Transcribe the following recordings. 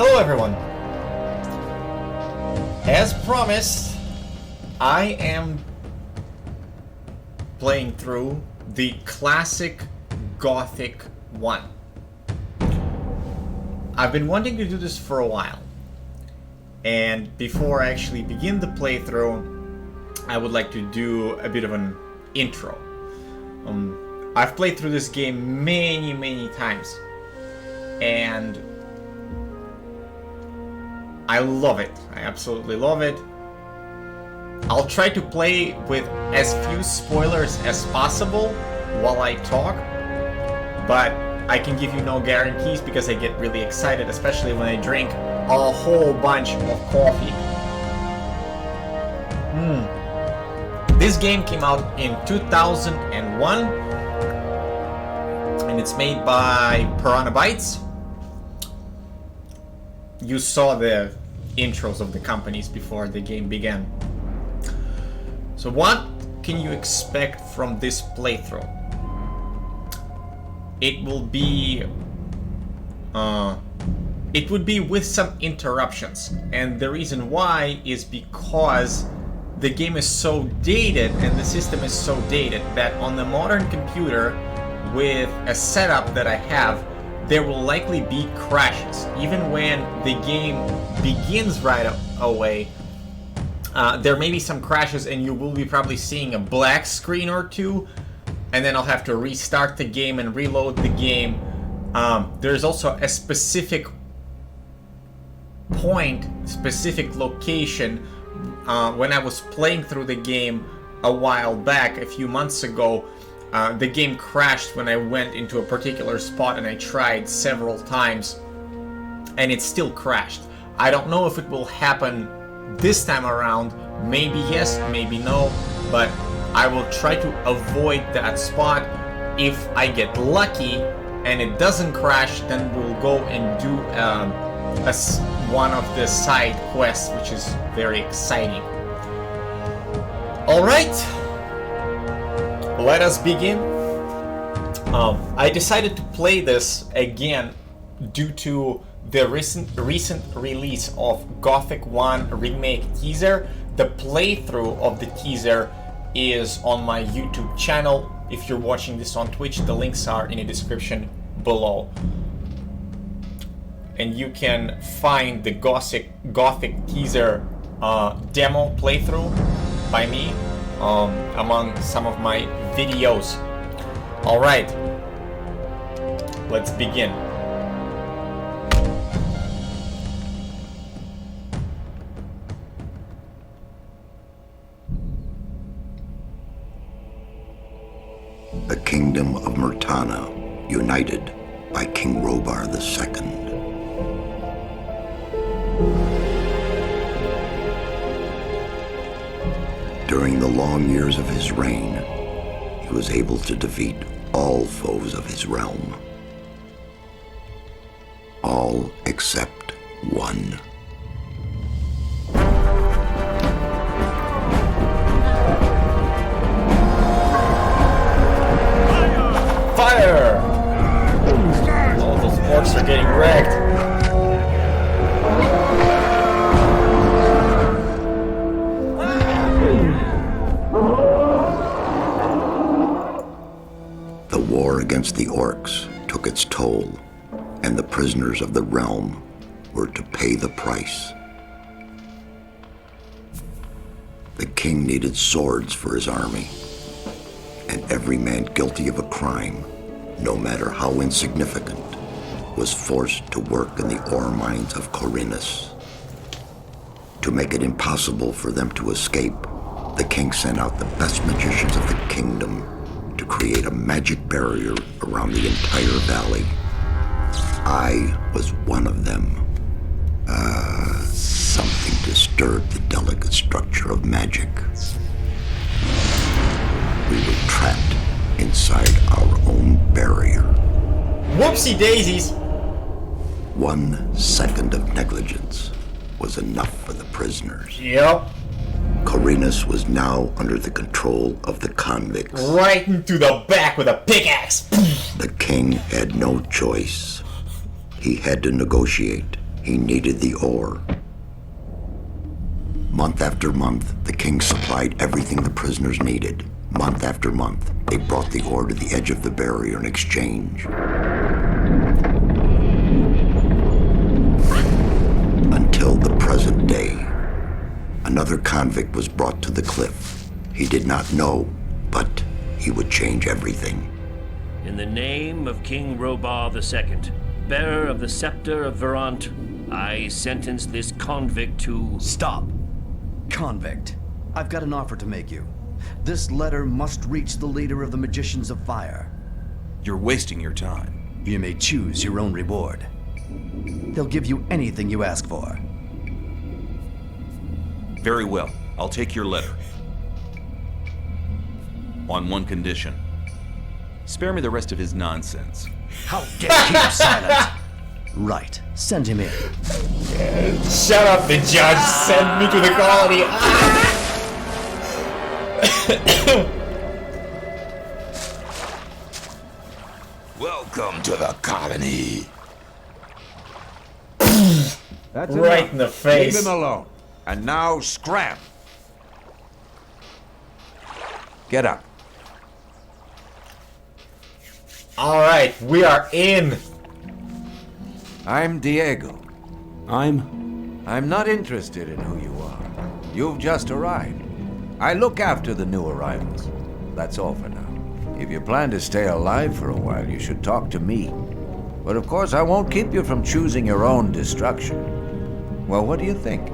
Hello everyone! As promised, I am playing through the classic Gothic 1. I've been wanting to do this for a while, and before I actually begin the playthrough, I would like to do a bit of an intro. I've played through this game many times, and I love it. I absolutely love it. I'll try to play with as few spoilers as possible while I talk, but I can give you no guarantees because I get really excited, especially when I drink a whole bunch of coffee. This game came out in 2001, and it's made by Piranha Bytes. You saw the intros of the companies before the game began. So what can you expect from this playthrough? It will be it would be with some interruptions, and the reason why is because the game is so dated and the system is so dated that on the modern computer with a setup that I have, there will likely be crashes. Even when the game begins right away, there may be some crashes and you will be probably seeing a black screen or two, and then I'll have to restart the game and reload the game. There's also a specific point, specific location. When I was playing through the game a while back, a few months ago, the game crashed when I went into a particular spot, and I tried several times and it still crashed. I don't know if it will happen this time around. Maybe yes, maybe no, but I will try to avoid that spot. If I get lucky and it doesn't crash, then we'll go and do one of the side quests, which is very exciting. Alright, let us begin. I decided to play this again due to the recent release of Gothic 1 remake teaser. The playthrough of the teaser is on my YouTube channel. If you're watching this on Twitch, the links are in the description below. And you can find the Gothic teaser demo playthrough by me among some of my videos. Alright, let's begin. The kingdom of Murtana, united by King Robar II. During the long years of his reign, he was able to defeat all foes of his realm. All except one. Fire! All those orcs are getting wrecked. The war against the orcs took its toll, and the prisoners of the realm were to pay the price. The king needed swords for his army, and every man guilty of a crime, no matter how insignificant, was forced to work in the ore mines of Corinus. To make it impossible for them to escape, the king sent out the best magicians of the kingdom to create a magic barrier around the entire valley. I was one of them. Something disturbed the delicate structure of magic. We were trapped inside our own barrier. Whoopsie daisies! 1 second of negligence was enough for the prisoners. Yep. Corinus was now under the control of the convicts. Right into the back with a pickaxe! The king had no choice. He had to negotiate He needed the ore. Month after month, the king supplied everything the prisoners needed. Month after month, they brought the ore to the edge of the barrier in exchange. Until the present day. Another convict was brought to the cliff. He did not know, but he would change everything. In the name of King Robah II, bearer of the scepter of Verant, I sentence this convict to... Stop! Convict, I've got an offer to make you. This letter must reach the leader of the Magicians of Fire. You're wasting your time. You may choose your own reward. They'll give you anything you ask for. Very well. I'll take your letter. On one condition. Spare me the rest of his nonsense. How dare you keep silent? Right. Send him in. Shut up, the judge. Send me to the colony. Welcome to the colony. That's Right enough. in the face. Leave him alone. And now scram. Get up. Alright, we are in. I'm Diego. I'm not interested in who you are. You've just arrived. I look after the new arrivals. That's all for now. If you plan to stay alive for a while, you should talk to me. But of course, I won't keep you from choosing your own destruction. Well, what do you think?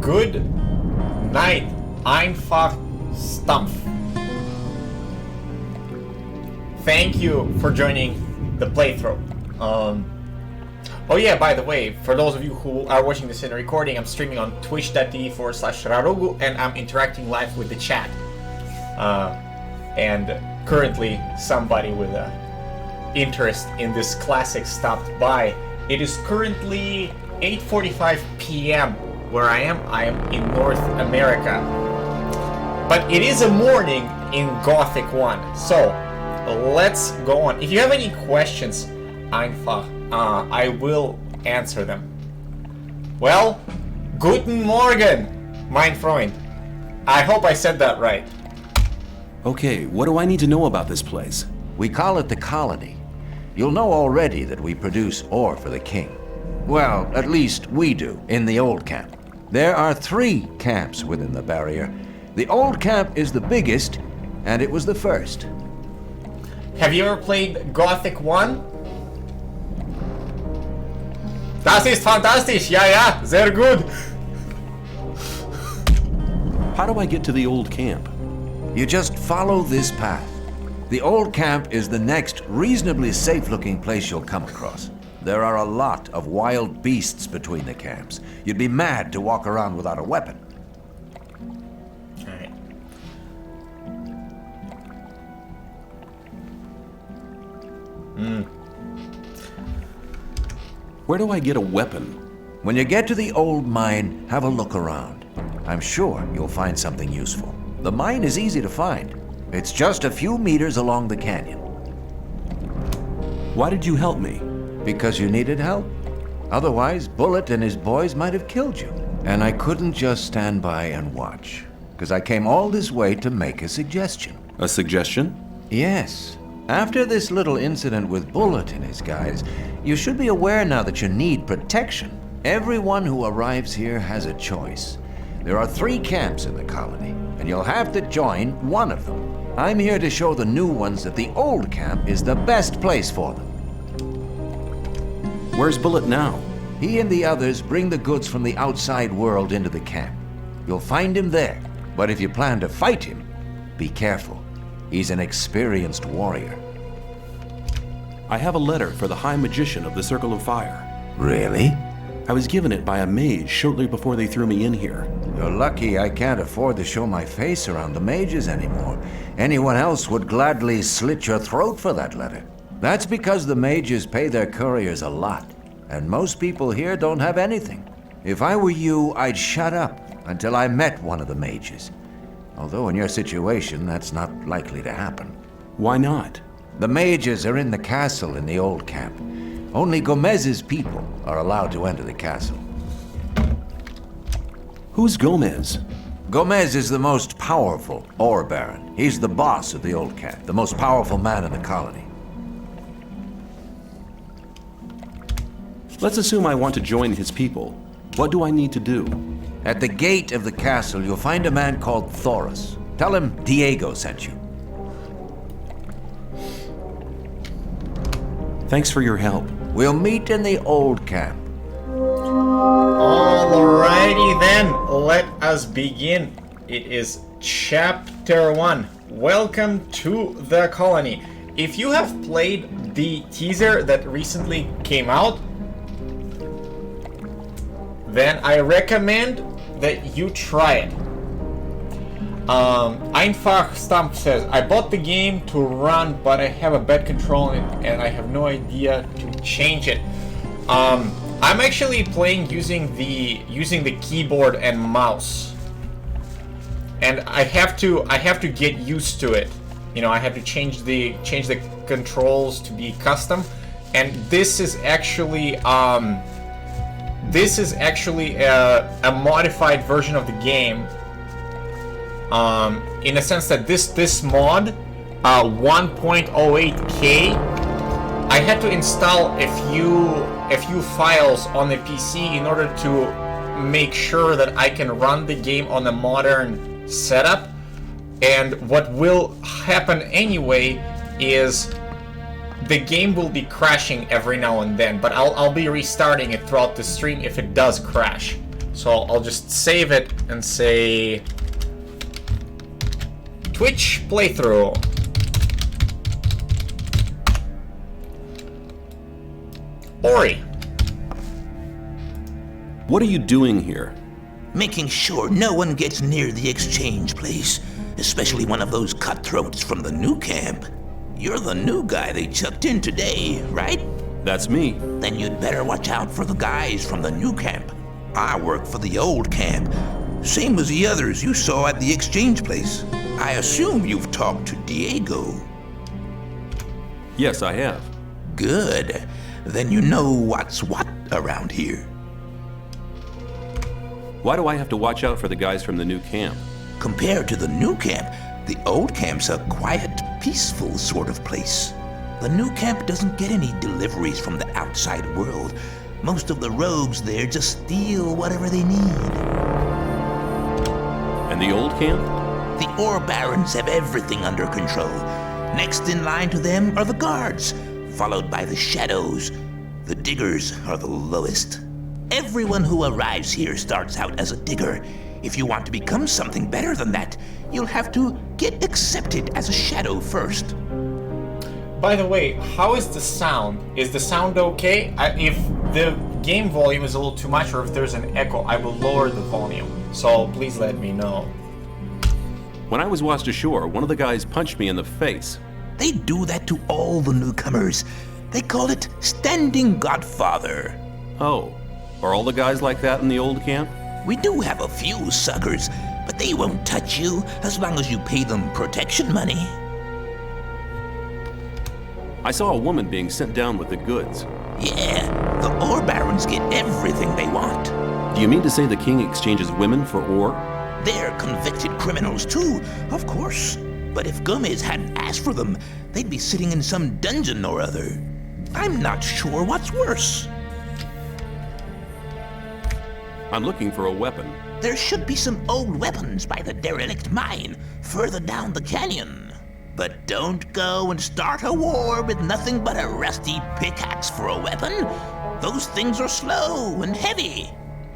Good night. Einfach Stumpf. Thank you for joining the playthrough. Oh yeah, by the way, for those of you who are watching this in a recording, I'm streaming on twitch.tv/Rarugu and I'm interacting live with the chat. And currently somebody with a interest in this classic stopped by. It is currently 8:45 p.m. where I am. I am in North America. But it is a morning in Gothic 1. So let's go on. If you have any questions, einfach, I will answer them. Well, guten Morgen, mein Freund. I hope I said that right. okay. What do I need to know about this place? We call it the colony. You'll know already that we produce ore for the king. Well, at least we do, in the old camp. There are 3 camps within the barrier. The old camp is the biggest, and it was the first. Have you ever played Gothic 1? Das ist fantastisch! Ja, ja, sehr gut! How do I get to the old camp? You just follow this path. The old camp is the next reasonably safe-looking place you'll come across. There are a lot of wild beasts between the camps. You'd be mad to walk around without a weapon. Alright. Where do I get a weapon? When you get to the old mine, have a look around. I'm sure you'll find something useful. The mine is easy to find. It's just a few meters along the canyon. Why did you help me? Because you needed help. Otherwise, Bullet and his boys might have killed you. And I couldn't just stand by and watch, because I came all this way to make a suggestion. A suggestion? Yes. After this little incident with Bullet and his guys, you should be aware now that you need protection. Everyone who arrives here has a choice. There are 3 camps in the colony, and you'll have to join one of them. I'm here to show the new ones that the old camp is the best place for them. Where's Bullet now? He and the others bring the goods from the outside world into the camp. You'll find him there, but if you plan to fight him, be careful. He's an experienced warrior. I have a letter for the High Magician of the Circle of Fire. Really? I was given it by a mage shortly before they threw me in here. You're lucky I can't afford to show my face around the mages anymore. Anyone else would gladly slit your throat for that letter. That's because the mages pay their couriers a lot, and most people here don't have anything. If I were you, I'd shut up until I met one of the mages. Although in your situation, that's not likely to happen. Why not? The mages are in the castle in the old camp. Only Gomez's people are allowed to enter the castle. Who's Gomez? Gomez is the most powerful ore baron. He's the boss of the old camp, the most powerful man in the colony. Let's assume I want to join his people. What do I need to do? At the gate of the castle, you'll find a man called Thoris. Tell him Diego sent you. Thanks for your help. We'll meet in the old camp. Alrighty then, let us begin. It is Chapter 1. Welcome to the colony. If you have played the teaser that recently came out, then I recommend that you try it. Einfach Stamp says, I bought the game to run, but I have a bad control in it, and I have no idea to change it. I'm actually playing using the keyboard and mouse, and I have to get used to it. You know, I have to change the controls to be custom, and this is actually a modified version of the game. In a sense that this mod, 1.08K, I had to install a few files on the PC in order to make sure that I can run the game on a modern setup. And what will happen anyway is the game will be crashing every now and then, but I'll be restarting it throughout the stream if it does crash. So I'll just save it and say Twitch playthrough. Ori. What are you doing here? Making sure no one gets near the exchange place, especially one of those cutthroats from the new camp. You're the new guy they chucked in today, right? That's me. Then you'd better watch out for the guys from the new camp. I work for the old camp, same as the others you saw at the exchange place. I assume you've talked to Diego. Yes, I have. Good. Then you know what's what around here. Why do I have to watch out for the guys from the new camp? Compared to the new camp, the old camp's a quiet, peaceful sort of place. The new camp doesn't get any deliveries from the outside world. Most of the rogues there just steal whatever they need. And the old camp? The ore barons have everything under control. Next in line to them are the guards, followed by the shadows. The diggers are the lowest. Everyone who arrives here starts out as a digger. If you want to become something better than that, you'll have to get accepted as a shadow first. By the way, how is the sound? Is the sound okay? If the game volume is a little too much or if there's an echo, I will lower the volume. So please let me know. When I was washed ashore, one of the guys punched me in the face. They do that to all the newcomers. They call it Standing Godfather. Oh, are all the guys like that in the old camp? We do have a few suckers, but they won't touch you as long as you pay them protection money. I saw a woman being sent down with the goods. Yeah, the ore barons get everything they want. Do you mean to say the king exchanges women for ore? They're convicted criminals too, of course. But if Gomez hadn't asked for them, they'd be sitting in some dungeon or other. I'm not sure what's worse. I'm looking for a weapon. There should be some old weapons by the derelict mine, further down the canyon. But don't go and start a war with nothing but a rusty pickaxe for a weapon. Those things are slow and heavy.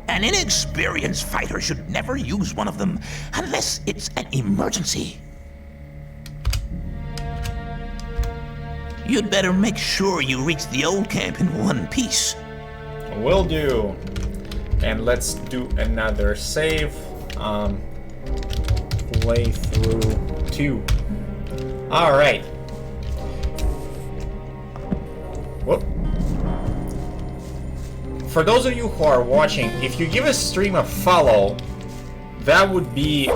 An inexperienced fighter should never use one of them unless it's an emergency. You'd better make sure you reach the old camp in one piece. Will do. And let's do another save. Playthrough 2. Alright. Whoop. For those of you who are watching, if you give a stream a follow, that would be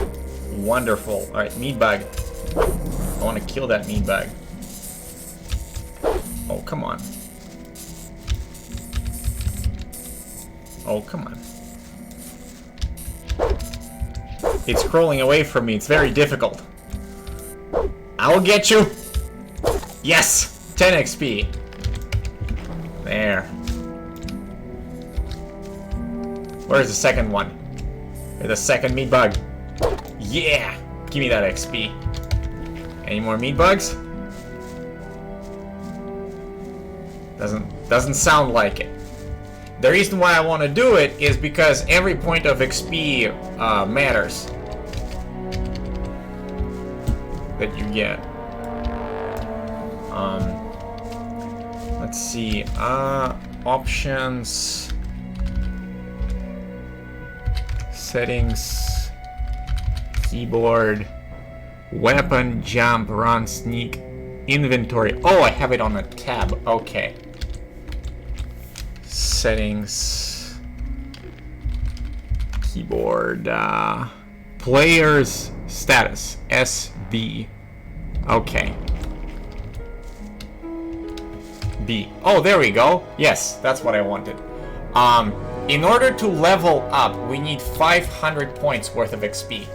wonderful. Alright, meatbag. I want to kill that meatbag. Oh, come on. Oh, come on. It's crawling away from me. It's very difficult. I'll get you! Yes! 10 XP. There. Where's the second one? The second meat bug. Yeah! Give me that XP. Any more meat bugs? Doesn't sound like it. The reason why I want to do it is because every point of XP matters that you get. Let's see. Options. Settings. Keyboard. Weapon, jump, run, sneak. Inventory. Oh, I have it on a tab. Okay. Settings. Keyboard. Player's status. SB. Okay. B. Oh, there we go. Yes, that's what I wanted. In order to level up, we need 500 points worth of XP.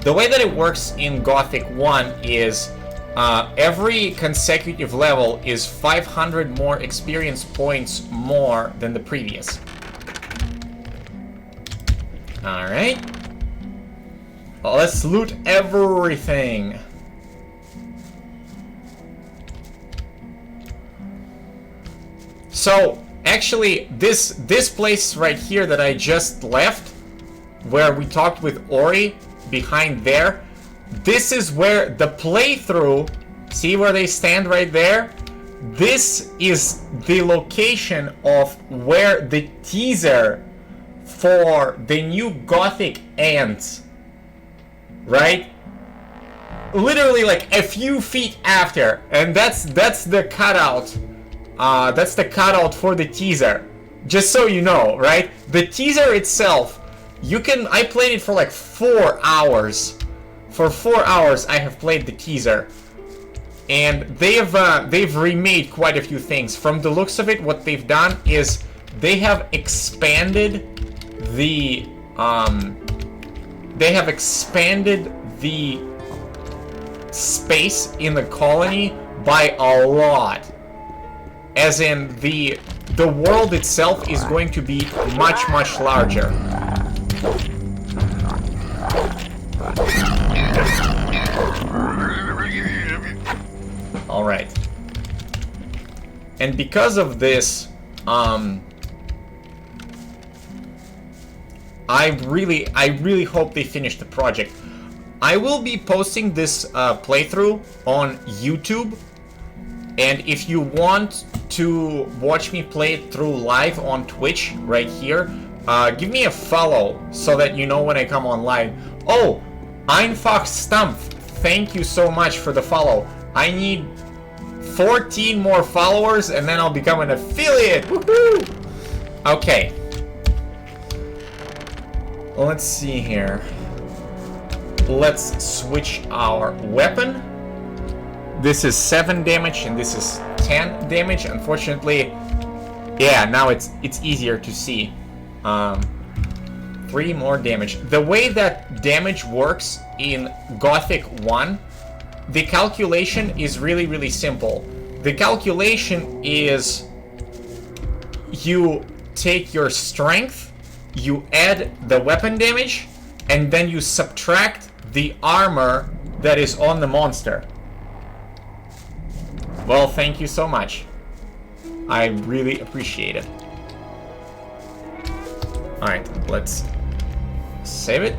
The way that it works in Gothic 1 is every consecutive level is 500 more experience points more than the previous. Alright. Well, let's loot everything. So, actually, this place right here that I just left, where we talked with Ori, behind there, this is where the playthrough, see where they stand right there? This is the location of where the teaser for the new Gothic ends, right? Literally like a few feet after, and that's the cutout. That's the cutout for the teaser. Just so you know, right? The teaser itself, I played it for like 4 hours. For 4 hours I have played the teaser. And they've remade quite a few things. From the looks of it, what they've done is they have expanded the space in the colony by a lot. As in the world itself is going to be much larger. All right. And because of this, I really hope they finish the project. I will be posting this playthrough on YouTube, and if you want to watch me play it through live on Twitch right here, give me a follow so that you know when I come online. Oh, Einfox Stump, thank you so much for the follow. I need 14 more followers and then I'll become an affiliate. Woohoo! Okay. Let's see here. Let's switch our weapon. This is 7 damage and this is 10 damage. Unfortunately, yeah, now it's easier to see. 3 more damage. The way that damage works in Gothic 1, the calculation is really simple. The calculation is you take your strength, you add the weapon damage, and then you subtract the armor that is on the monster. Well, thank you so much. I really appreciate it. Alright, let's save it.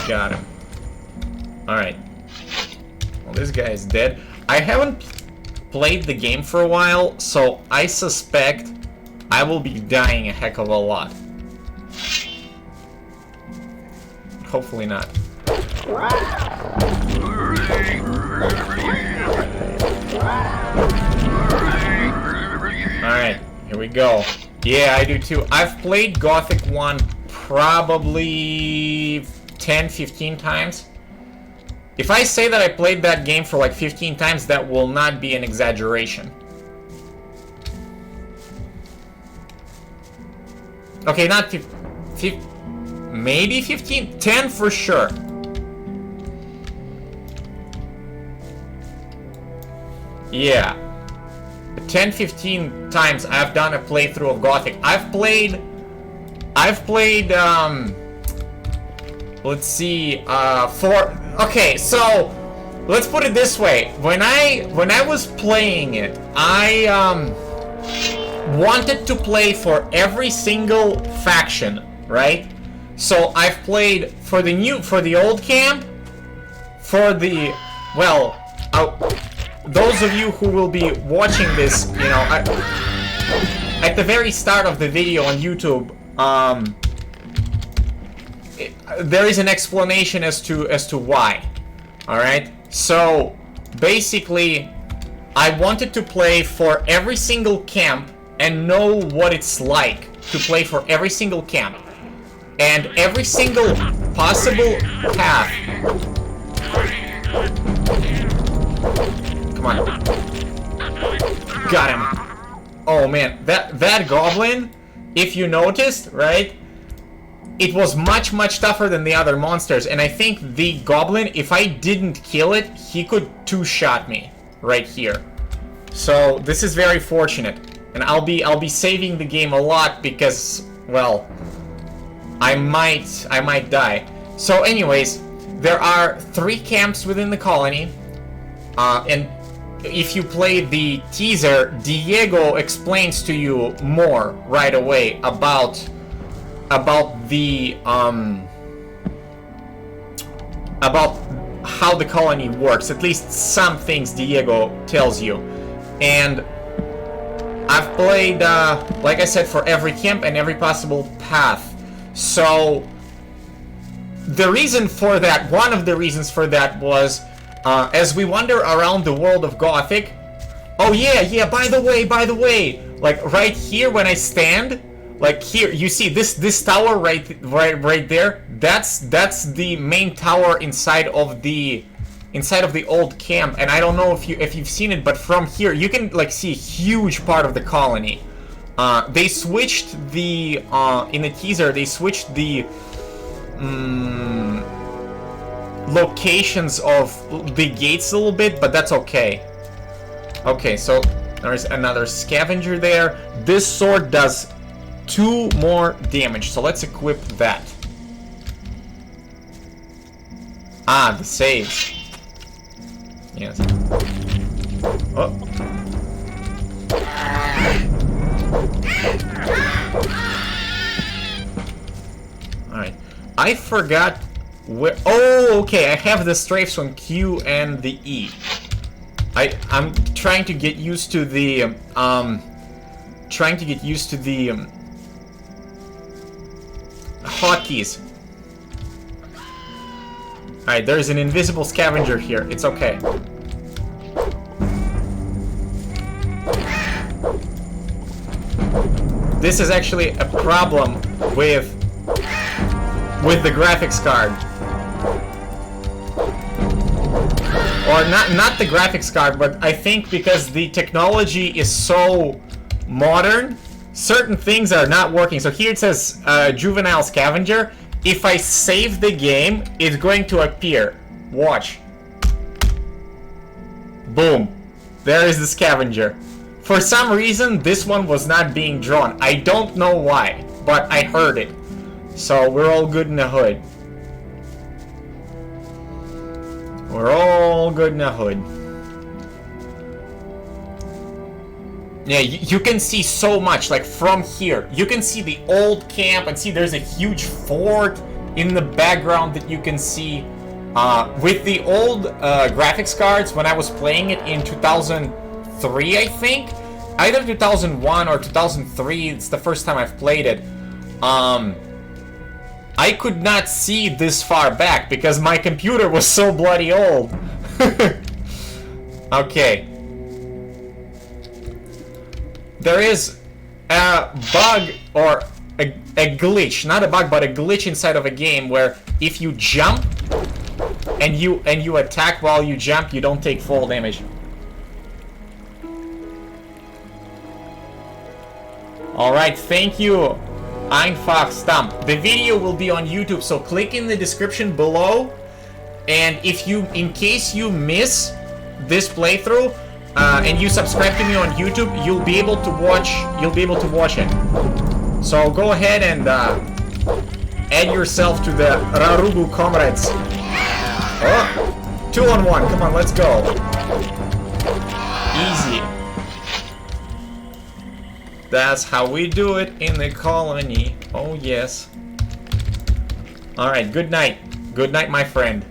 Got him. Alright. Well, this guy is dead. I haven't played the game for a while, so I suspect I will be dying a heck of a lot. Hopefully not. Alright, here we go. Yeah, I do too. I've played Gothic 1 probably 10-15 times. If I say that I played that game for like 15 times, that will not be an exaggeration. Okay, not 15, maybe 15, 10 for sure. Yeah. 10-15 times I've done a playthrough of Gothic. I've played let's see, okay, so let's put it this way. When I was playing it, I wanted to play for every single faction, right? So I've played for the old camp, for the, well, those of you who will be watching this, you know, at the very start of the video on YouTube, there is an explanation as to why. All right. So basically, I wanted to play for every single camp and know what it's like to play for every single camp and every single possible path. Come on. Got him. Oh man, that goblin, if you noticed, right? It was much tougher than the other monsters, and I think the goblin, if I didn't kill it, he could two-shot me right here. So this is very fortunate, and I'll be saving the game a lot because, well, I might die. So anyways, there are 3 camps within the colony, and if you play the teaser, Diego explains to you more right away about the about how the colony works. At least some things Diego tells you. And I've played, like I said, for every camp and every possible path. So the reason for that, one of the reasons for that was, as we wander around the world of Gothic. Oh yeah, by the way, like right here when I stand, like here, you see this tower right there. That's the main tower inside of the old camp. And I don't know if you've seen it, but from here you can like see a huge part of the colony. They switched the in the teaser. They switched the locations of the gates a little bit, but that's okay. Okay, so there's another scavenger there. This sword does 2 more damage, so let's equip that. Ah, the saves. Yes. Oh. Alright. I forgot where. Oh, okay. I have the strafes on Q and the E. I'm trying to get used to the hotkeys. Alright, there's an invisible scavenger here. It's okay. This is actually a problem with the graphics card. Or not the graphics card, but I think because the technology is so modern, certain things are not working. So here it says juvenile scavenger. If I save the game, it's going to appear. Watch. Boom. There is the scavenger. For some reason, this one was not being drawn. I don't know why, but I heard it. So we're all good in the hood. We're all good in the hood. Yeah, you can see so much, like from here. You can see the old camp and see there's a huge fort in the background that you can see. With the old graphics cards, when I was playing it in 2003, I think, either 2001 or 2003, it's the first time I've played it. I could not see this far back because my computer was so bloody old. Okay. There is a bug or a a glitch, not a bug, but a glitch inside of a game where if you jump and you attack while you jump, you don't take fall damage. Alright, thank you, Einfach Stump. The video will be on YouTube, so click in the description below. And if you, in case you miss this playthrough, and you subscribe to me on YouTube, you'll be able to watch it. So go ahead and add yourself to the Rarugu comrades. Oh, 2 on 1. Come on, let's go. Easy. That's how we do it in the colony. Oh yes. All right. Good night. Good night, my friend.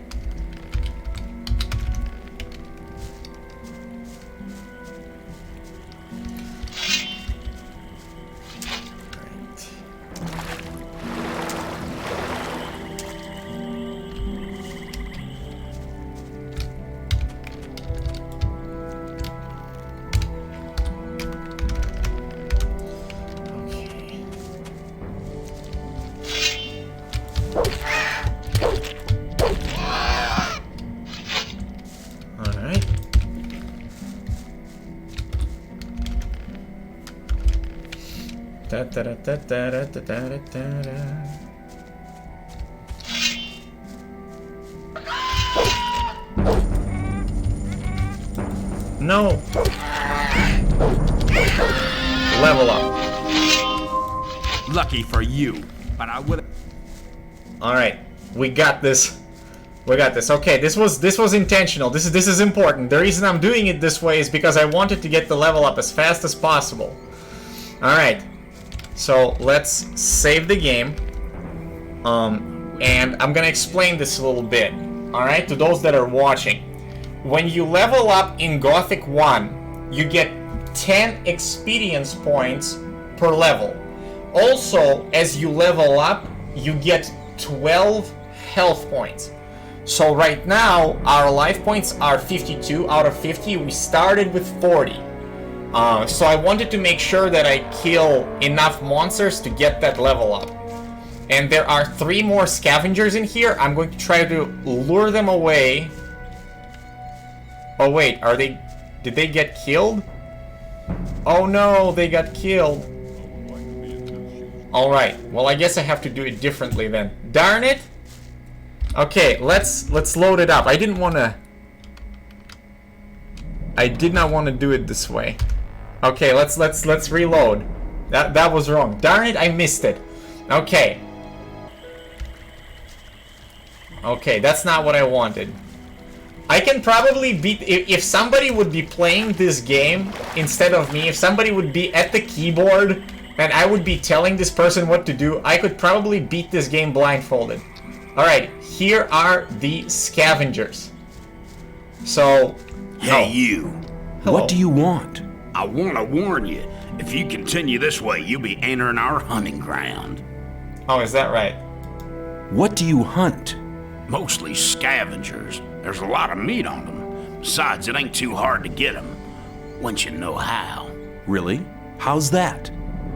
No. Level up. Lucky for you, but I would. All right, we got this. We got this. Okay, this was intentional. This is important. The reason I'm doing it this way is because I wanted to get the level up as fast as possible. All right. So let's save the game, and I'm gonna explain this a little bit, alright, to those that are watching. When you level up in Gothic 1, you get 10 experience points per level. Also, as you level up, you get 12 health points. So right now, our life points are 52 out of 50. We started with 40. So I wanted to make sure that I kill enough monsters to get that level up. And there are 3 more scavengers in here. I'm going to try to lure them away. Oh wait, did they get killed? Oh no, they got killed. Alright, well I guess I have to do it differently then. Darn it! Okay, let's load it up. I did not want to do it this way. Okay, let's reload. That was wrong. Darn it, I missed it. Okay. Okay, that's not what I wanted. I can probably beat if somebody would be playing this game instead of me, if somebody would be at the keyboard and I would be telling this person what to do, I could probably beat this game blindfolded. Alright, here are the scavengers. So Hey you. Hello. What do you want? I want to warn you, if you continue this way, you'll be entering our hunting ground. Oh, is that right? What do you hunt? Mostly scavengers. There's a lot of meat on them. Besides, it ain't too hard to get them, once you know how. Really? How's that?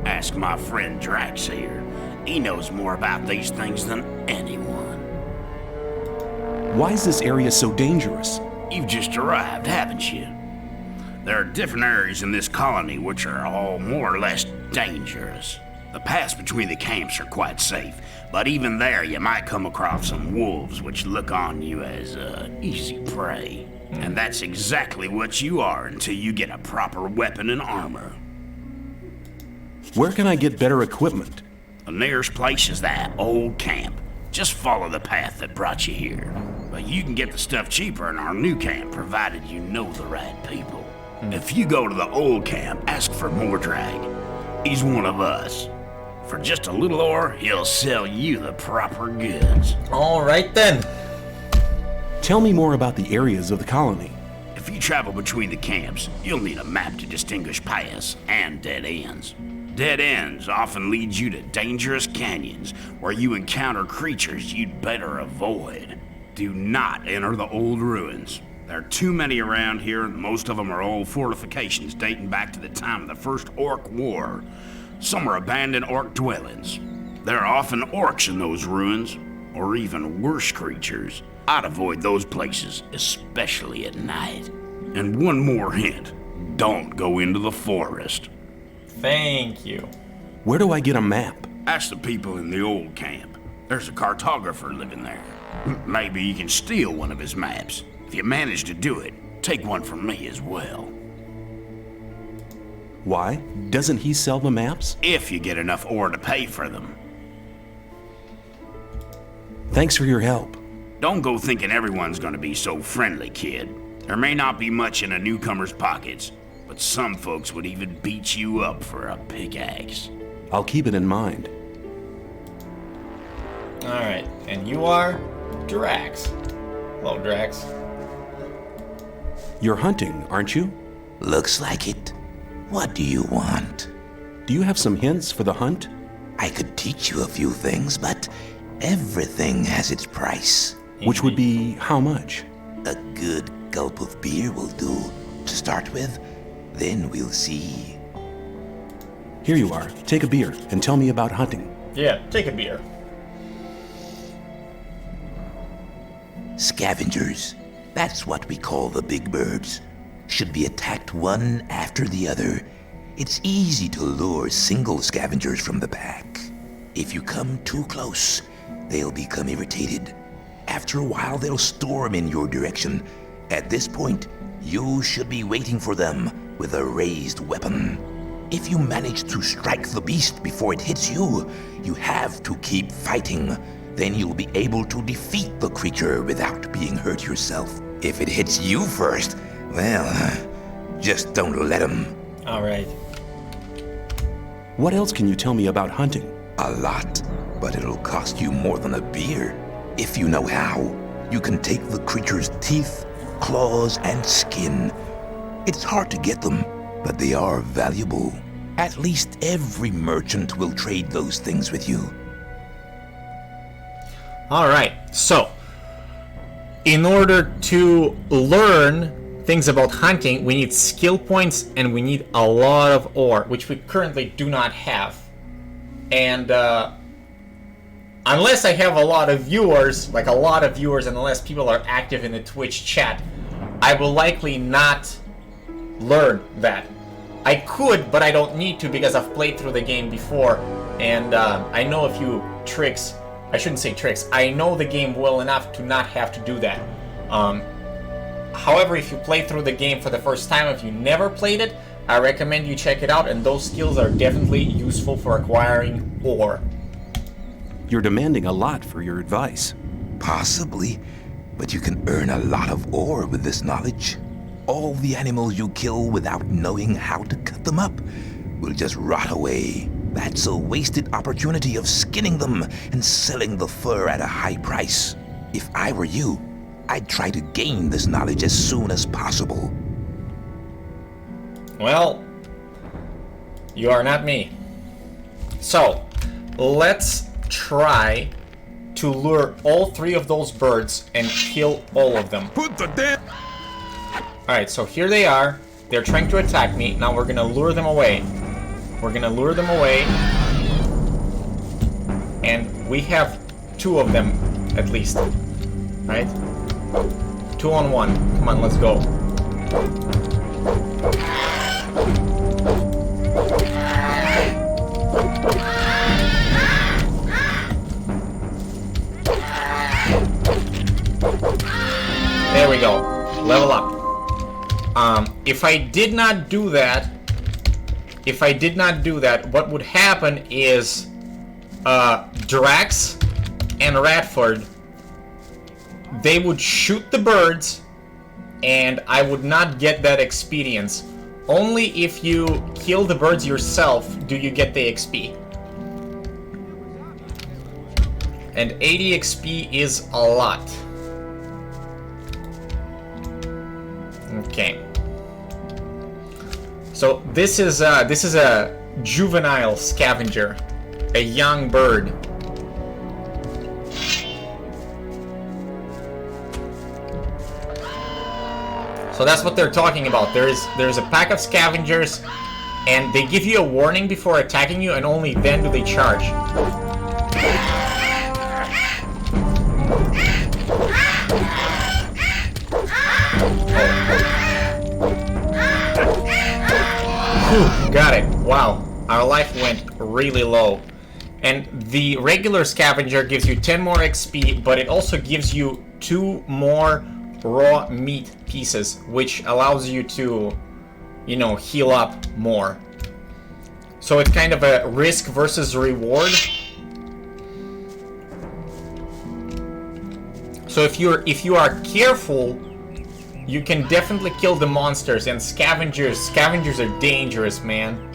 Ask my friend Drax here. He knows more about these things than anyone. Why is this area so dangerous? You've just arrived, haven't you? There are different areas in this colony which are all more or less dangerous. The paths between the camps are quite safe, but even there you might come across some wolves which look on you as easy prey. And that's exactly what you are until you get a proper weapon and armor. Where can I get better equipment? The nearest place is that old camp. Just follow the path that brought you here. But you can get the stuff cheaper in our new camp, provided you know the right people. If you go to the old camp, ask for Mordrag. He's one of us. For just a little ore, he'll sell you the proper goods. Alright then. Tell me more about the areas of the colony. If you travel between the camps, you'll need a map to distinguish paths and dead ends. Dead ends often lead you to dangerous canyons where you encounter creatures you'd better avoid. Do not enter the old ruins. There are too many around here, and most of them are old fortifications dating back to the time of the First Orc War. Some are abandoned orc dwellings. There are often orcs in those ruins, or even worse creatures. I'd avoid those places, especially at night. And one more hint, don't go into the forest. Thank you. Where do I get a map? Ask the people in the old camp. There's a cartographer living there. Maybe you can steal one of his maps. If you manage to do it, take one from me as well. Why? Doesn't he sell the maps? If you get enough ore to pay for them. Thanks for your help. Don't go thinking everyone's gonna be so friendly, kid. There may not be much in a newcomer's pockets, but some folks would even beat you up for a pickaxe. I'll keep it in mind. Alright, and you are Drax. Hello, Drax. You're hunting, aren't you? Looks like it. What do you want? Do you have some hints for the hunt? I could teach you a few things, but everything has its price. Which would be how much? A good gulp of beer will do to start with. Then we'll see. Here you are. Take a beer and tell me about hunting. Yeah, take a beer. Scavengers. That's what we call the big birds. Should be attacked one after the other. It's easy to lure single scavengers from the back. If you come too close, they'll become irritated. After a while, they'll storm in your direction. At this point, you should be waiting for them with a raised weapon. If you manage to strike the beast before it hits you, you have to keep fighting. Then you'll be able to defeat the creature without being hurt yourself. If it hits you first, well, just don't let him. Alright. What else can you tell me about hunting? A lot, but it'll cost you more than a beer. If you know how, you can take the creature's teeth, claws, and skin. It's hard to get them, but they are valuable. At least every merchant will trade those things with you. Alright, so in order to learn things about hunting, we need skill points and we need a lot of ore, which we currently do not have. And unless I have a lot of viewers, and unless people are active in the Twitch chat, I will likely not learn that. I could, but I don't need to because I've played through the game before, and I know a few tricks. I shouldn't say tricks. I know the game well enough to not have to do that. However, if you play through the game for the first time, if you never played it, I recommend you check it out, and those skills are definitely useful for acquiring ore. You're demanding a lot for your advice. Possibly, but you can earn a lot of ore with this knowledge. All the animals you kill without knowing how to cut them up will just rot away. That's a wasted opportunity of skinning them and selling the fur at a high price. If I were you, I'd try to gain this knowledge as soon as possible. Well, you are not me. So, let's try to lure all three of those birds and kill all of them. Put the damn... Alright, so here they are. They're trying to attack me. Now we're gonna lure them away. We're gonna lure them away. And we have two of them, at least. Right? 2 on 1. Come on, let's go. There we go. Level up. If I did not do that, what would happen is Drax and Radford, they would shoot the birds and I would not get that experience. Only if you kill the birds yourself do you get the XP. And 80 XP is a lot. Okay. So this is a juvenile scavenger, a young bird. So that's what they're talking about. There's a pack of scavengers, and they give you a warning before attacking you, and only then do they charge. wow, our life went really low. And the regular scavenger gives you 10 more XP, but it also gives you 2 more raw meat pieces, which allows you to, you know, heal up more. So it's kind of a risk versus reward. So if you are careful, you can definitely kill the monsters, and scavengers are dangerous, man,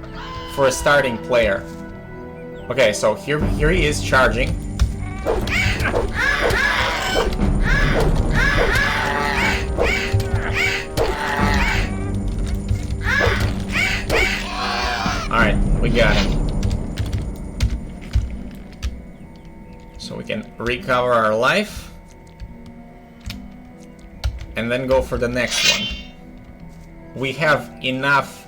for a starting player. Okay, so here he is charging. Alright, we got him. So we can recover our life. And then go for the next one. We have enough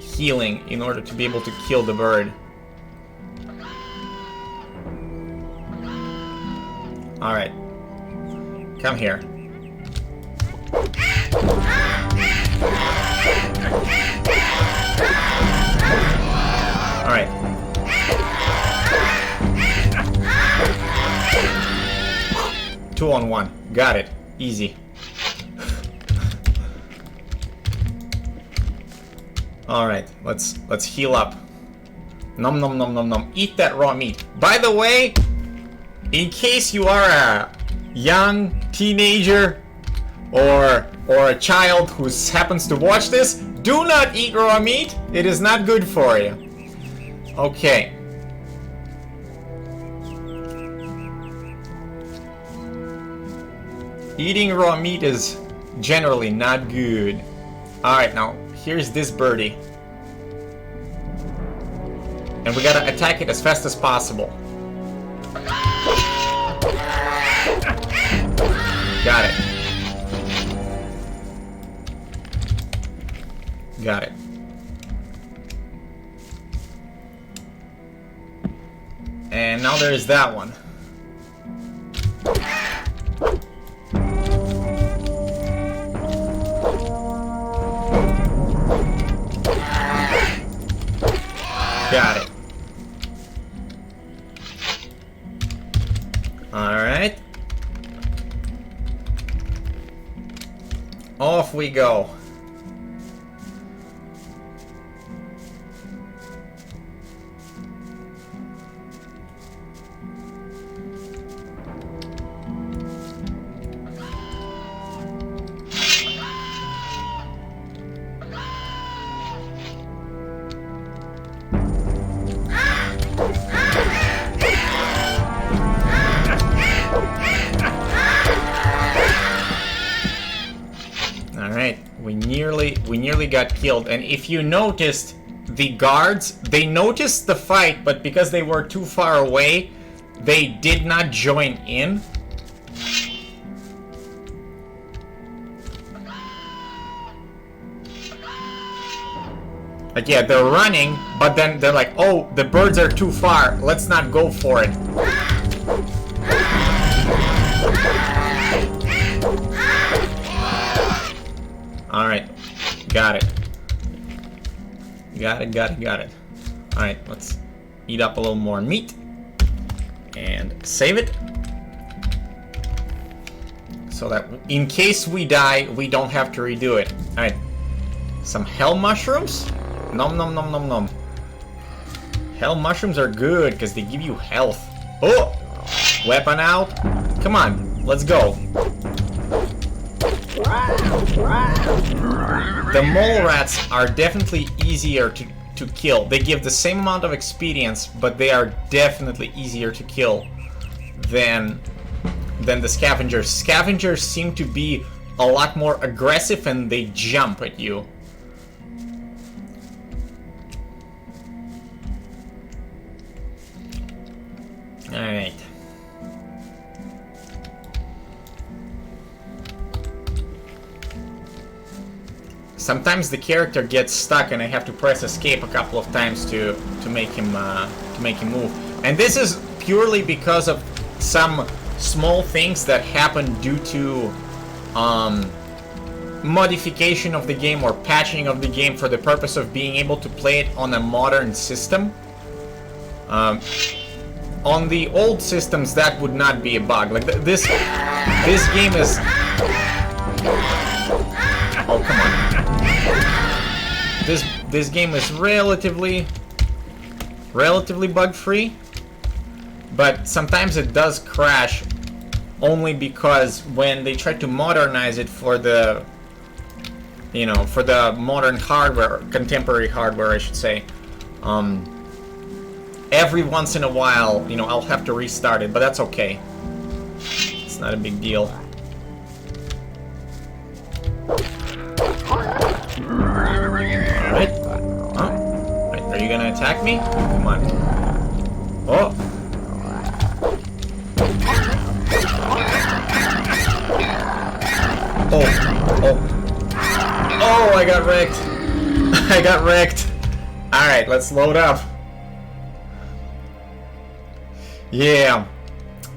healing in order to be able to kill the bird. Alright. Come here. Alright. Two on one. Got it. Easy. Alright, let's heal up. Nom nom nom nom nom. Eat that raw meat. By the way, in case you are a young teenager or a child who happens to watch this, do not eat raw meat. It is not good for you. Okay. Eating raw meat is generally not good. Alright, now here's this birdie. And we gotta attack it as fast as possible. Got it. Got it. And now there's that one. Got it. Alright. Off we go. We nearly got killed, and if you noticed, the guards, they noticed the fight, but because they were too far away, they did not join in. Like, yeah, they're running, but then they're like, oh, the birds are too far, let's not go for it. Alright, got it. Got it. Alright, let's eat up a little more meat. And save it. So that in case we die, we don't have to redo it. Alright. Some hell mushrooms? Nom nom nom nom nom. Hell mushrooms are good because they give you health. Oh! Weapon out. Come on, let's go. The mole rats are definitely easier to kill. They give the same amount of experience, but they are definitely easier to kill than the scavengers. Scavengers seem to be a lot more aggressive and they jump at you. Alright. Sometimes the character gets stuck and I have to press escape a couple of times to make him move. And this is purely because of some small things that happen due to modification of the game or patching of the game for the purpose of being able to play it on a modern system. On the old systems, that would not be a bug. Like this game is. Oh, come on. This game is relatively bug-free, but sometimes it does crash only because when they try to modernize it for the for the modern hardware, contemporary hardware, I should say, every once in a while, I'll have to restart it, but that's okay. It's not a big deal. Alright. Oh. Right. Are you gonna attack me? Come on. Oh. Oh, I got wrecked. I got wrecked. Alright, let's load up. Yeah.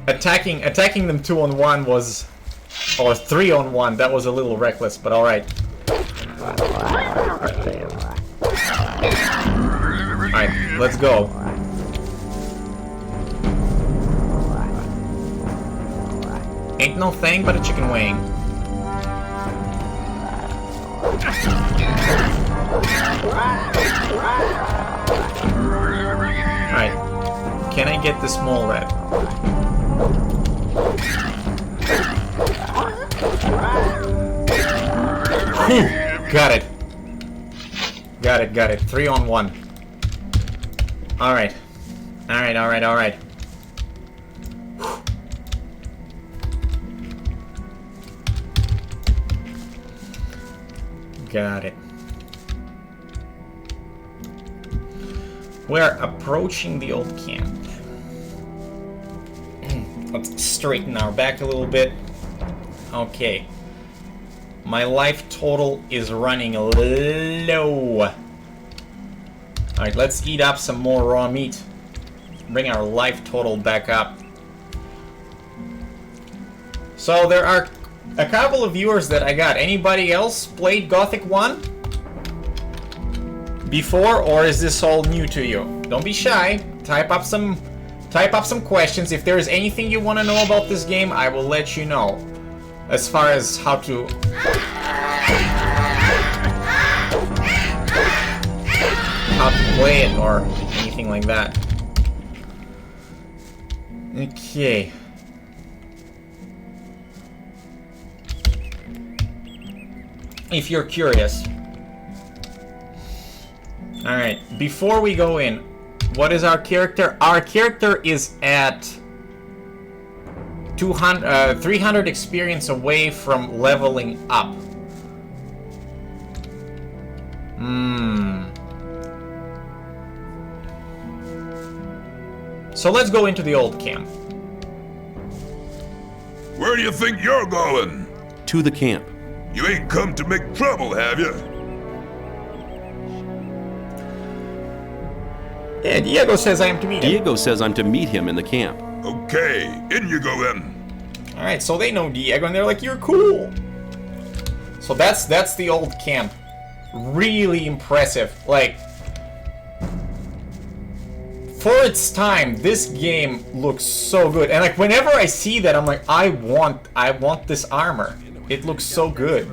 Attacking them 2-on-1 was... or 3-on-1, that was a little reckless, but alright. Alright, let's go. Ain't no thing but a chicken wing. Alright. Can I get the small red? Got it. Got it. 3-on-1. Alright. Alright. Got it. We're approaching the old camp. Let's straighten our back a little bit. Okay. My life total is running low. Alright, let's eat up some more raw meat. Bring our life total back up. So there are a couple of viewers that I got. Anybody else played Gothic 1 before, or is this all new to you? Don't be shy. Type up some questions. If there is anything you want to know about this game, I will let you know. As far as how to play it or anything like that. Okay. If you're curious. Alright, before we go in, what is our character? Our character is at 300 experience away from leveling up. So let's go into the old camp. Where do you think you're going? To the camp. You ain't come to make trouble, have you? Yeah, Diego says I am to meet him. Diego says I'm to meet him in the camp. Okay, in you go then. Alright, so they know Diego and they're like, you're cool. So that's the old camp. Really impressive. Like, for its time, this game looks so good. And like whenever I see that, I'm like, I want this armor. It looks so good.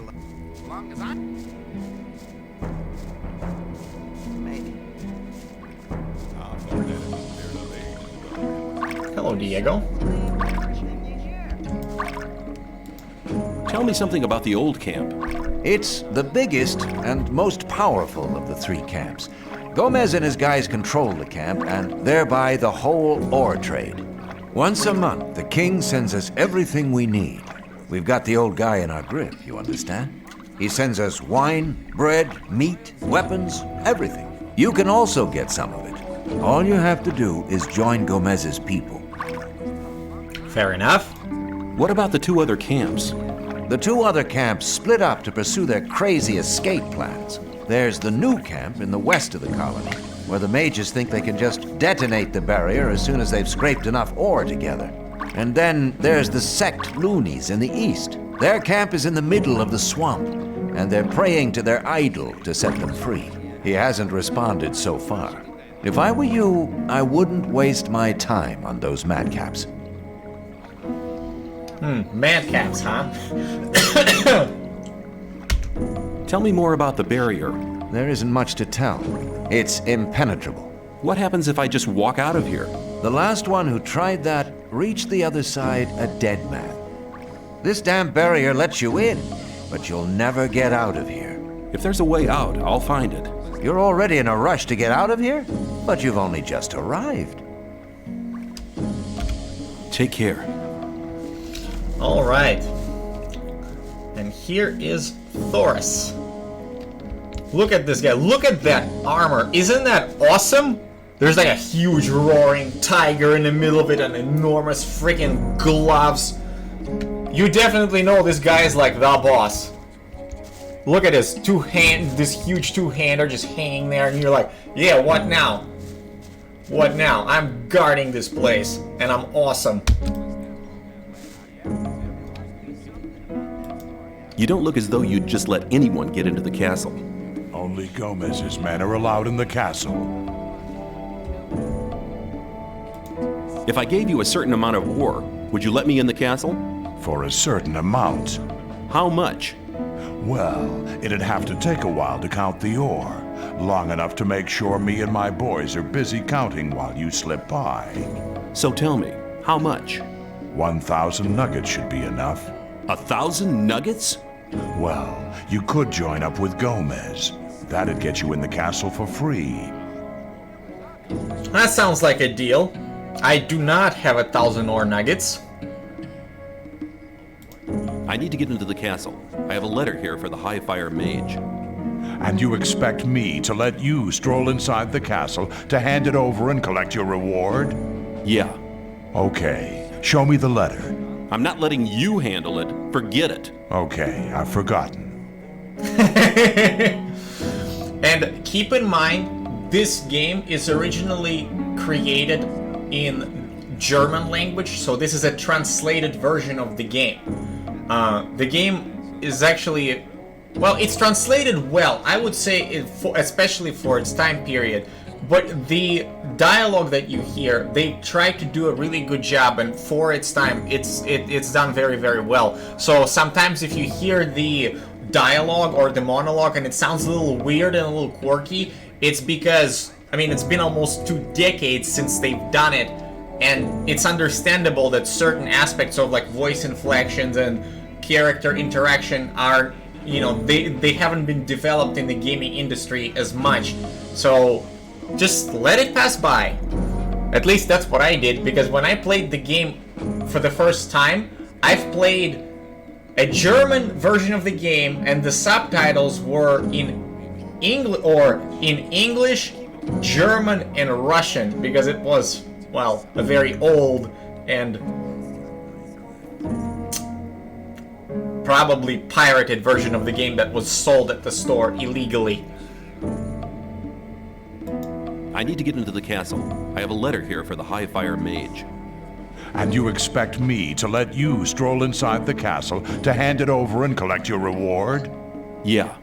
Hello, Diego. Tell me something about the old camp. It's the biggest and most powerful of the three camps. Gomez and his guys control the camp and thereby the whole ore trade. Once a month, the king sends us everything we need. We've got the old guy in our grip, you understand? He sends us wine, bread, meat, weapons, everything. You can also get some of it. All you have to do is join Gomez's people. Fair enough. What about the two other camps? The two other camps split up to pursue their crazy escape plans. There's the new camp in the west of the colony, where the mages think they can just detonate the barrier as soon as they've scraped enough ore together. And then there's the sect loonies in the east. Their camp is in the middle of the swamp, and they're praying to their idol to set them free. He hasn't responded so far. If I were you, I wouldn't waste my time on those madcaps. Madcaps, huh? Tell me more about the barrier. There isn't much to tell. It's impenetrable. What happens if I just walk out of here? The last one who tried that reached the other side a dead man. This damn barrier lets you in, but you'll never get out of here. If there's a way out, I'll find it. You're already in a rush to get out of here? But you've only just arrived. Take care. All right. And here is Thoris. Look at this guy. Look at that armor. Isn't that awesome? There's like a huge roaring tiger in the middle of it and enormous freaking gloves. You definitely know this guy is like the boss. Look at this this huge two-hander just hanging there, and you're like, yeah, what now? What now? I'm guarding this place, and I'm awesome. You don't look as though you'd just let anyone get into the castle. Only Gomez's men are allowed in the castle. If I gave you a certain amount of ore, would you let me in the castle? For a certain amount. How much? Well, it'd have to take a while to count the ore. Long enough to make sure me and my boys are busy counting while you slip by. So tell me, how much? 1,000 nuggets should be enough. 1,000 nuggets? Well, you could join up with Gomez. That'd get you in the castle for free. That sounds like a deal. I do not have 1,000 ore nuggets. I need to get into the castle. I have a letter here for the High Fire Mage. And you expect me to let you stroll inside the castle to hand it over and collect your reward? Yeah. Okay, show me the letter. I'm not letting you handle it. Forget it. Okay, I've forgotten. And keep in mind, this game is originally created in German language, so this is a translated version of the game. The game is actually, well, it's translated well, I would say, especially for its time period. But the dialogue that you hear, they try to do a really good job, and for its time, it's done very, very well. So sometimes if you hear the dialogue or the monologue and it sounds a little weird and a little quirky, it's because, I mean, it's been almost 2 decades since they've done it, and it's understandable that certain aspects of like voice inflections and character interaction are, you know, they haven't been developed in the gaming industry as much. So just let it pass by. At least that's what I did, because when I played the game for the first time, I've played a German version of the game and the subtitles were in English, German, and Russian, because it was, well, a very old and probably pirated version of the game that was sold at the store illegally. I need to get into the castle. I have a letter here for the High Fire Mage. And you expect me to let you stroll inside the castle to hand it over and collect your reward? Yeah.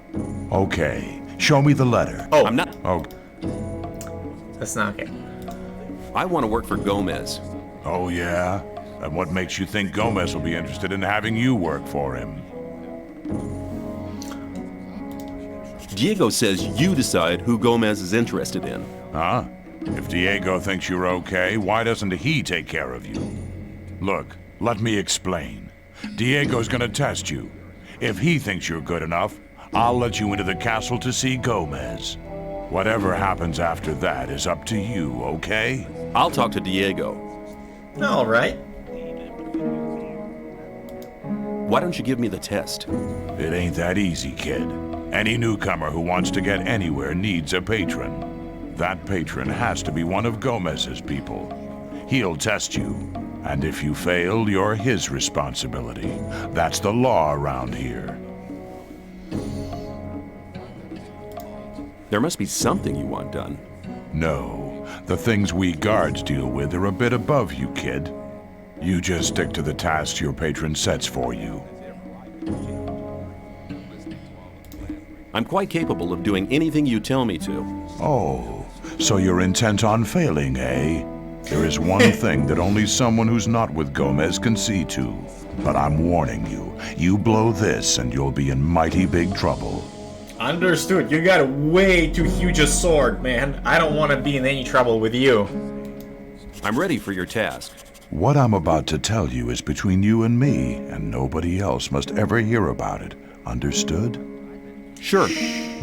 Okay, show me the letter. Oh, I'm not... Oh, that's not okay. I want to work for Gomez. oh yeah? And what makes you think Gomez will be interested in having you work for him? Diego says you decide who Gomez is interested in. Huh? If Diego thinks you're okay, why doesn't he take care of you? Look, let me explain. Diego's gonna test you. If he thinks you're good enough, I'll let you into the castle to see Gomez. Whatever happens after that is up to you, okay? I'll talk to Diego. All right. Why don't you give me the test? It ain't that easy, kid. Any newcomer who wants to get anywhere needs a patron. That patron has to be one of Gomez's people. He'll test you, and if you fail, you're his responsibility. That's the law around here. There must be something you want done. No, the things we guards deal with are a bit above you, kid. You just stick to the tasks your patron sets for you. I'm quite capable of doing anything you tell me to. Oh, so you're intent on failing, eh? There is one thing that only someone who's not with Gomez can see to. But I'm warning you, you blow this and you'll be in mighty big trouble. Understood. You got way too huge a sword, man. I don't want to be in any trouble with you. I'm ready for your task. What I'm about to tell you is between you and me, and nobody else must ever hear about it. Understood? Sure.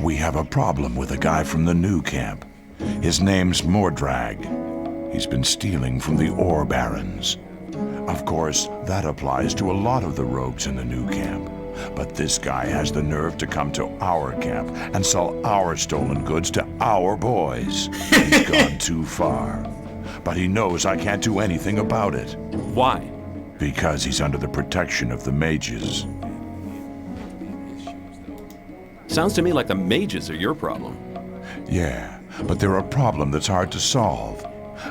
We have a problem with a guy from the new camp. His name's Mordrag. He's been stealing from the ore barons. Of course, that applies to a lot of the rogues in the new camp. But this guy has the nerve to come to our camp and sell our stolen goods to our boys. He's gone too far. But he knows I can't do anything about it. Why? Because he's under the protection of the mages. Sounds to me like the mages are your problem. Yeah, but they're a problem that's hard to solve.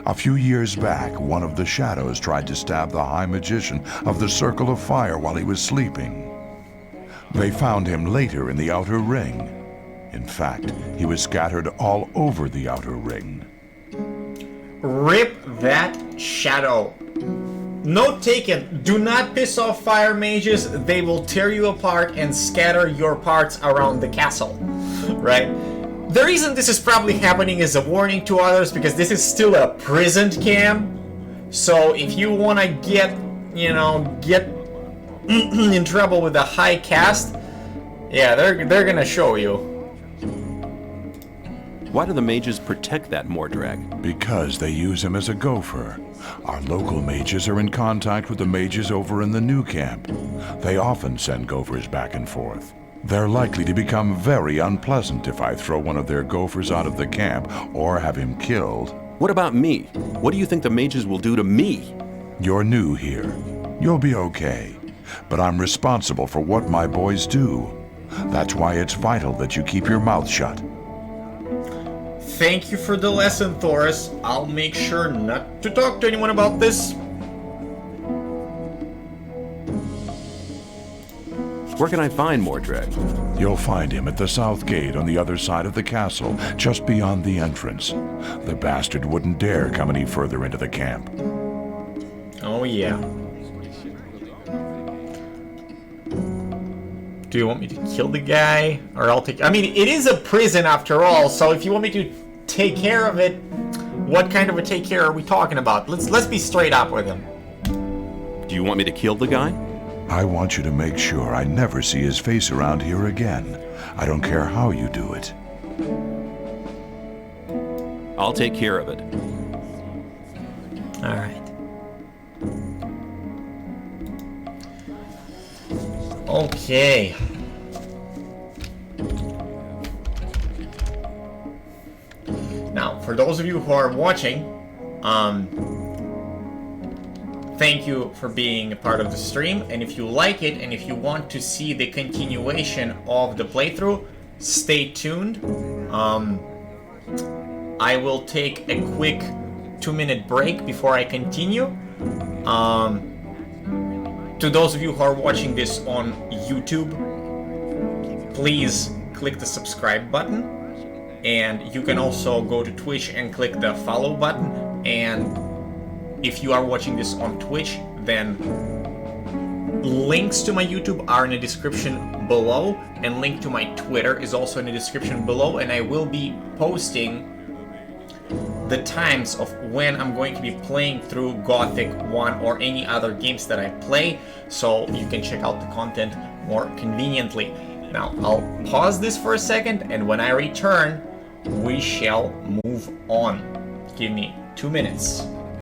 A few years back, one of the shadows tried to stab the High Magician of the Circle of Fire while he was sleeping. They found him later in the Outer Ring. In fact, he was scattered all over the Outer Ring. Rip that shadow. Note taken, do not piss off fire mages. They will tear you apart and scatter your parts around the castle. Right? The reason this is probably happening is a warning to others, because this is still a prison camp. So if you want to get in trouble with the high caste, yeah, they're gonna show you. Why do the mages protect that Mordrag? Because they use him as a gopher. Our local mages are in contact with the mages over in the new camp. They often send gophers back and forth. They're likely to become very unpleasant if I throw one of their gophers out of the camp or have him killed. What about me? What do you think the mages will do to me? You're new here. You'll be okay. But I'm responsible for what my boys do. That's why it's vital that you keep your mouth shut. Thank you for the lesson, Thoris. I'll make sure not to talk to anyone about this. Where can I find Mordrag? You'll find him at the south gate on the other side of the castle, just beyond the entrance. The bastard wouldn't dare come any further into the camp. Oh yeah. Do you want me to kill the guy? Or I'll take... I mean, it is a prison after all, so if you want me to take care of it, what kind of a take care are we talking about? Let's be straight up with him. Do you want me to kill the guy? I want you to make sure I never see his face around here again. I don't care how you do it. I'll take care of it. All right. Okay. Now, for those of you who are watching, thank you for being a part of the stream, and if you like it, and if you want to see the continuation of the playthrough, stay tuned. I will take a quick 2-minute break before I continue. To those of you who are watching this on YouTube, please click the subscribe button, and you can also go to Twitch and click the follow button. And if you are watching this on Twitch, then links to my YouTube are in the description below, and link to my Twitter is also in the description below, and I will be posting the times of when I'm going to be playing through Gothic 1 or any other games that I play, so you can check out the content more conveniently. Now, I'll pause this for a second, and when I return, we shall move on. Give me 2 minutes.